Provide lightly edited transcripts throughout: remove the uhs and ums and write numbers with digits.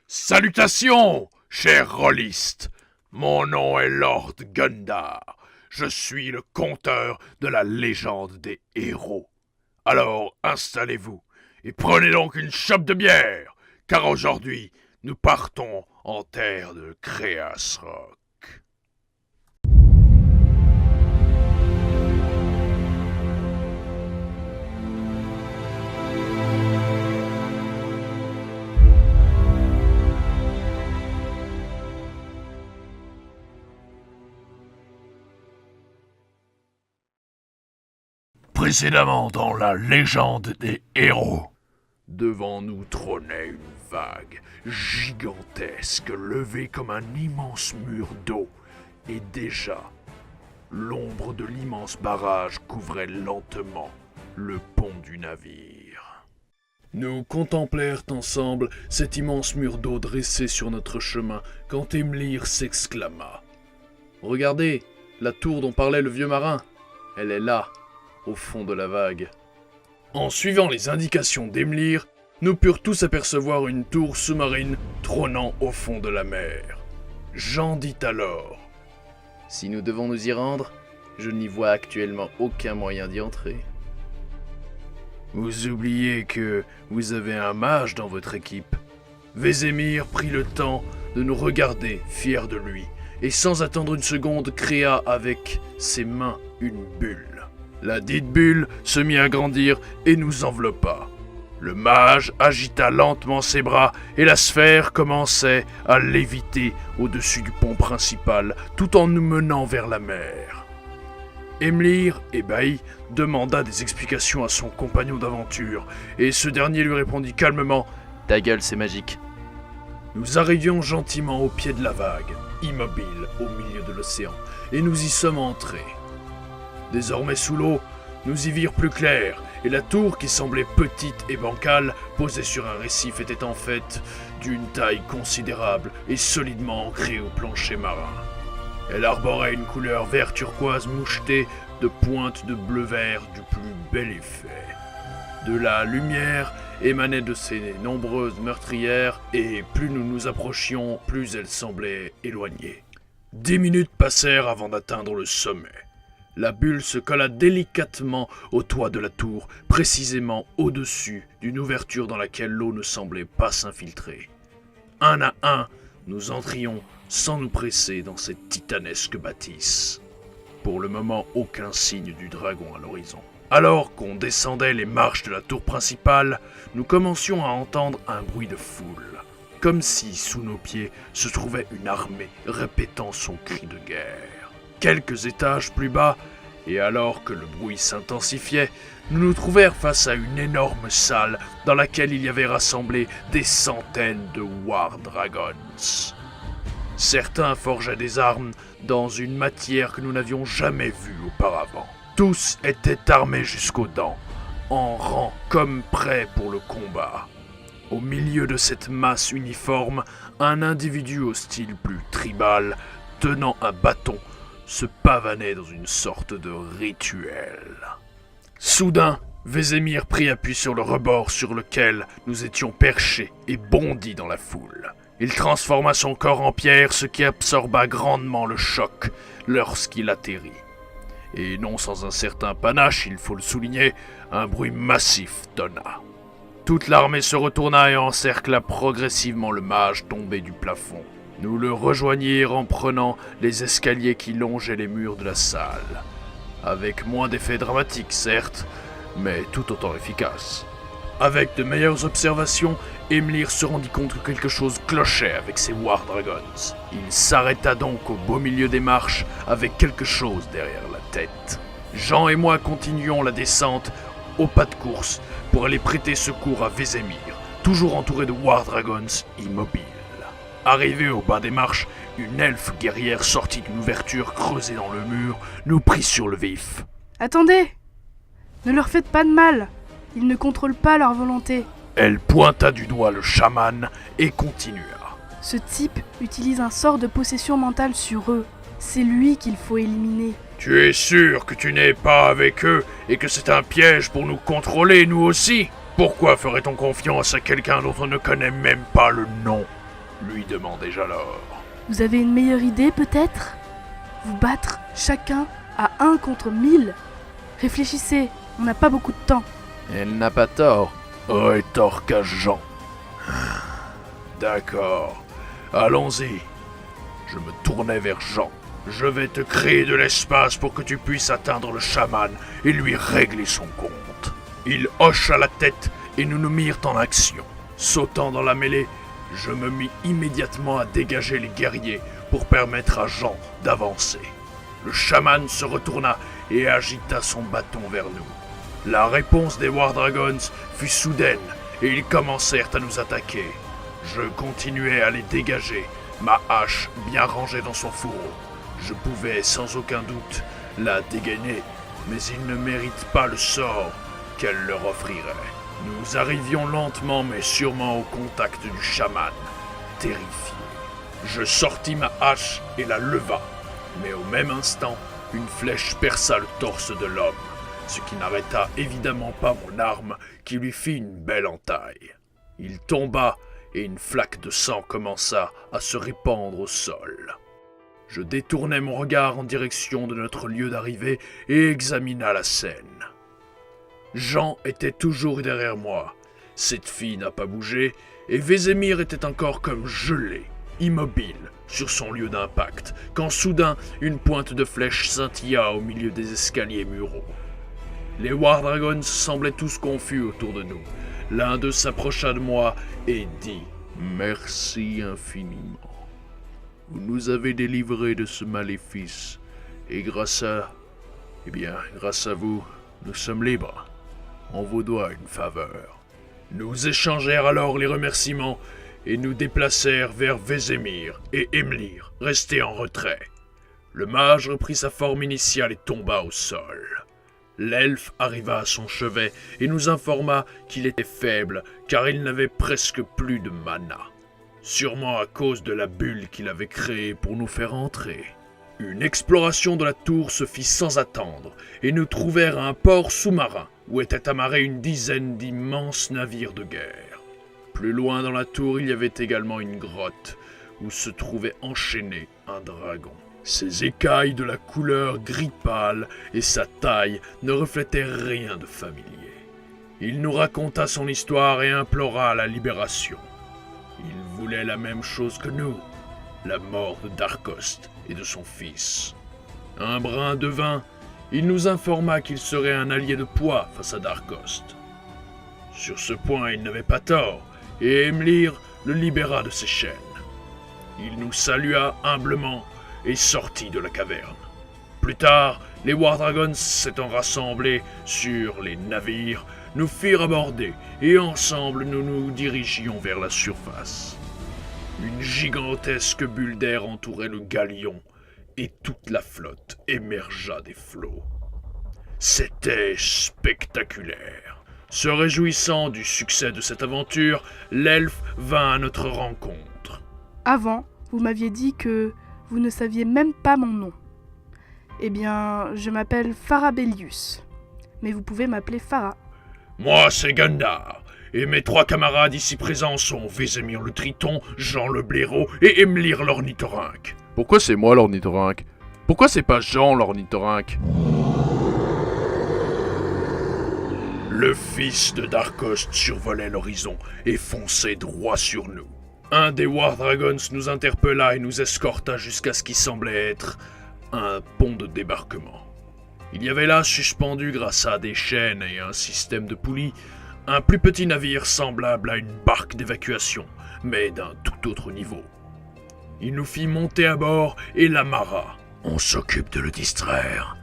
Salutations, chers rôlistes. Mon nom est Lord Gundar. Je suis le conteur de la légende des héros. Alors installez-vous et prenez donc une chope de bière, car aujourd'hui nous partons en terre de Créas Rock. Précédemment dans la légende des héros. Devant nous trônait une vague gigantesque levée comme un immense mur d'eau. Et déjà, l'ombre de l'immense barrage couvrait lentement le pont du navire. Nous contemplèrent ensemble cet immense mur d'eau dressé sur notre chemin quand Emlir s'exclama. « Regardez, la tour dont parlait le vieux marin, elle est là. » Au fond de la vague. En suivant les indications d'Emlir, nous purent tous apercevoir une tour sous-marine trônant au fond de la mer. Jean dit alors : « Si nous devons nous y rendre, je n'y vois actuellement aucun moyen d'y entrer. » Vous oubliez que vous avez un mage dans votre équipe. Vézémir prit le temps de nous regarder, fier de lui, et sans attendre une seconde, créa avec ses mains une bulle. La dite bulle se mit à grandir et nous enveloppa. Le mage agita lentement ses bras et la sphère commençait à léviter au-dessus du pont principal tout en nous menant vers la mer. Emlir, ébahi, demanda des explications à son compagnon d'aventure et ce dernier lui répondit calmement « Ta gueule, c'est magique ». Nous arrivions gentiment au pied de la vague, immobile au milieu de l'océan, et nous y sommes entrés. Désormais sous l'eau, nous y virent plus clair, et la tour qui semblait petite et bancale, posée sur un récif, était en fait d'une taille considérable et solidement ancrée au plancher marin. Elle arborait une couleur vert turquoise mouchetée de pointes de bleu-vert du plus bel effet. De la lumière émanait de ses nombreuses meurtrières, et plus nous nous approchions, plus elle semblait éloignée. 10 minutes passèrent avant d'atteindre le sommet. La bulle se colla délicatement au toit de la tour, précisément au-dessus d'une ouverture dans laquelle l'eau ne semblait pas s'infiltrer. Un à un, nous entrions sans nous presser dans cette titanesque bâtisse. Pour le moment, aucun signe du dragon à l'horizon. Alors qu'on descendait les marches de la tour principale, nous commencions à entendre un bruit de foule, comme si sous nos pieds se trouvait une armée répétant son cri de guerre. Quelques étages plus bas, et alors que le bruit s'intensifiait, nous nous trouvèrent face à une énorme salle dans laquelle il y avait rassemblé des centaines de War Dragons. Certains forgeaient des armes dans une matière que nous n'avions jamais vue auparavant. Tous étaient armés jusqu'aux dents, en rang comme prêts pour le combat. Au milieu de cette masse uniforme, un individu au style plus tribal, tenant un bâton, se pavanait dans une sorte de rituel. Soudain, Vézémir prit appui sur le rebord sur lequel nous étions perchés et bondit dans la foule. Il transforma son corps en pierre, ce qui absorba grandement le choc lorsqu'il atterrit. Et non sans un certain panache, il faut le souligner, un bruit massif donna. Toute l'armée se retourna et encercla progressivement le mage tombé du plafond. Nous le rejoignirent en prenant les escaliers qui longeaient les murs de la salle. Avec moins d'effets dramatiques, certes, mais tout autant efficaces. Avec de meilleures observations, Emlir se rendit compte que quelque chose clochait avec ses War Dragons. Il s'arrêta donc au beau milieu des marches avec quelque chose derrière la tête. Jean et moi continuions la descente au pas de course pour aller prêter secours à Vézémir, toujours entouré de War Dragons immobiles. Arrivé au bas des marches, une elfe guerrière sortie d'une ouverture creusée dans le mur nous prit sur le vif. « Attendez! Ne leur faites pas de mal! Ils ne contrôlent pas leur volonté. » Elle pointa du doigt le chaman et continua. « Ce type utilise un sort de possession mentale sur eux. C'est lui qu'il faut éliminer. » Tu es sûr que tu n'es pas avec eux et que c'est un piège pour nous contrôler, nous aussi? Pourquoi ferait-on confiance à quelqu'un dont on ne connaît même pas le nom? lui demandai-je alors. Vous avez une meilleure idée peut-être? Vous battre chacun à 1 contre 1000? Réfléchissez, on n'a pas beaucoup de temps. Elle n'a pas tort. Aurait tort qu'à Jean. D'accord, allons-y. Je me tournai vers Jean. Je vais te créer de l'espace pour que tu puisses atteindre le chaman et lui régler son compte. Il hocha la tête et nous nous mirent en action. Sautant dans la mêlée, je me mis immédiatement à dégager les guerriers pour permettre à Jean d'avancer. Le chaman se retourna et agita son bâton vers nous. La réponse des War Dragons fut soudaine et ils commencèrent à nous attaquer. Je continuais à les dégager, ma hache bien rangée dans son fourreau. Je pouvais sans aucun doute la dégainer, mais ils ne méritent pas le sort qu'elle leur offrirait. Nous arrivions lentement mais sûrement au contact du chaman, terrifié. Je sortis ma hache et la leva, mais au même instant, une flèche perça le torse de l'homme, ce qui n'arrêta évidemment pas mon arme qui lui fit une belle entaille. Il tomba et une flaque de sang commença à se répandre au sol. Je détournai mon regard en direction de notre lieu d'arrivée et examina la scène. Jean était toujours derrière moi. Cette fille n'a pas bougé et Vézémir était encore comme gelé, immobile, sur son lieu d'impact, quand soudain une pointe de flèche scintilla au milieu des escaliers muraux. Les War Dragons semblaient tous confus autour de nous. L'un d'eux s'approcha de moi et dit « Merci infiniment. Vous nous avez délivrés de ce maléfice, et grâce à vous, nous sommes libres. On vous doit une faveur. » Nous échangèrent alors les remerciements et nous déplacèrent vers Vézémir et Emlir, restés en retrait. Le mage reprit sa forme initiale et tomba au sol. L'elfe arriva à son chevet et nous informa qu'il était faible car il n'avait presque plus de mana. Sûrement à cause de la bulle qu'il avait créée pour nous faire entrer. Une exploration de la tour se fit sans attendre et nous trouvèrent un port sous-marin où étaient amarrés une dizaine d'immenses navires de guerre. Plus loin dans la tour, il y avait également une grotte où se trouvait enchaîné un dragon. Ses écailles de la couleur gris pâle et sa taille ne reflétaient rien de familier. Il nous raconta son histoire et implora la libération. Il voulait la même chose que nous, la mort de Darkost et de son fils. Un brin de vin, il nous informa qu'il serait un allié de poids face à Darkost. Sur ce point, il n'avait pas tort, et Emlir le libéra de ses chaînes. Il nous salua humblement et sortit de la caverne. Plus tard, les War Dragons s'étant rassemblés sur les navires, nous firent aborder, et ensemble nous nous dirigions vers la surface. Une gigantesque bulle d'air entourait le galion, et toute la flotte émergea des flots. C'était spectaculaire. Se réjouissant du succès de cette aventure, l'elfe vint à notre rencontre. Avant, vous m'aviez dit que vous ne saviez même pas mon nom. Eh bien, je m'appelle Farabellius, mais vous pouvez m'appeler Farah. Moi, c'est Gandar, et mes 3 camarades ici présents sont Vézémir le Triton, Jean le Blaireau et Emlir l'Ornithorynque. Pourquoi c'est moi l'Ornithorynque? Pourquoi c'est pas Jean l'Ornithorynque? Le fils de Darkost survolait l'horizon et fonçait droit sur nous. Un des War Dragons nous interpella et nous escorta jusqu'à ce qui semblait être un pont de débarquement. Il y avait là, suspendu grâce à des chaînes et un système de poulies, un plus petit navire semblable à une barque d'évacuation, mais d'un tout autre niveau. Il nous fit monter à bord et l'amarra. « On s'occupe de le distraire.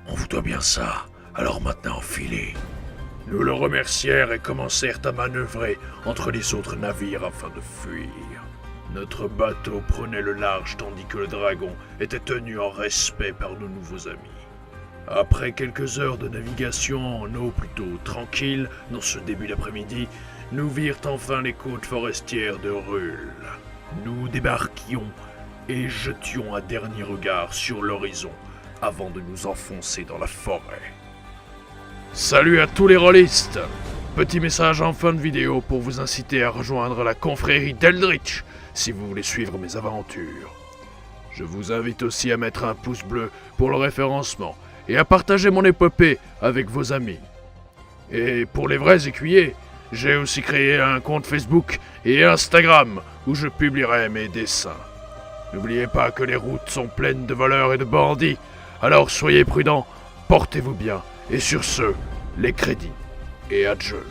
On vous doit bien ça, alors maintenant enfilez. » Nous le remercièrent et commencèrent à manœuvrer entre les autres navires afin de fuir. Notre bateau prenait le large tandis que le dragon était tenu en respect par nos nouveaux amis. Après quelques heures de navigation en eau plutôt tranquille, dans ce début d'après-midi, nous virent enfin les côtes forestières de Rul. Nous débarquions et jetions un dernier regard sur l'horizon avant de nous enfoncer dans la forêt. Salut à tous les rôlistes! Petit message en fin de vidéo pour vous inciter à rejoindre la confrérie d'Eldritch. si vous voulez suivre mes aventures. Je vous invite aussi à mettre un pouce bleu pour le référencement et à partager mon épopée avec vos amis. Et pour les vrais écuyers, j'ai aussi créé un compte Facebook et Instagram où je publierai mes dessins. N'oubliez pas que les routes sont pleines de voleurs et de bandits, alors soyez prudents, portez-vous bien, et sur ce, les crédits et adieu.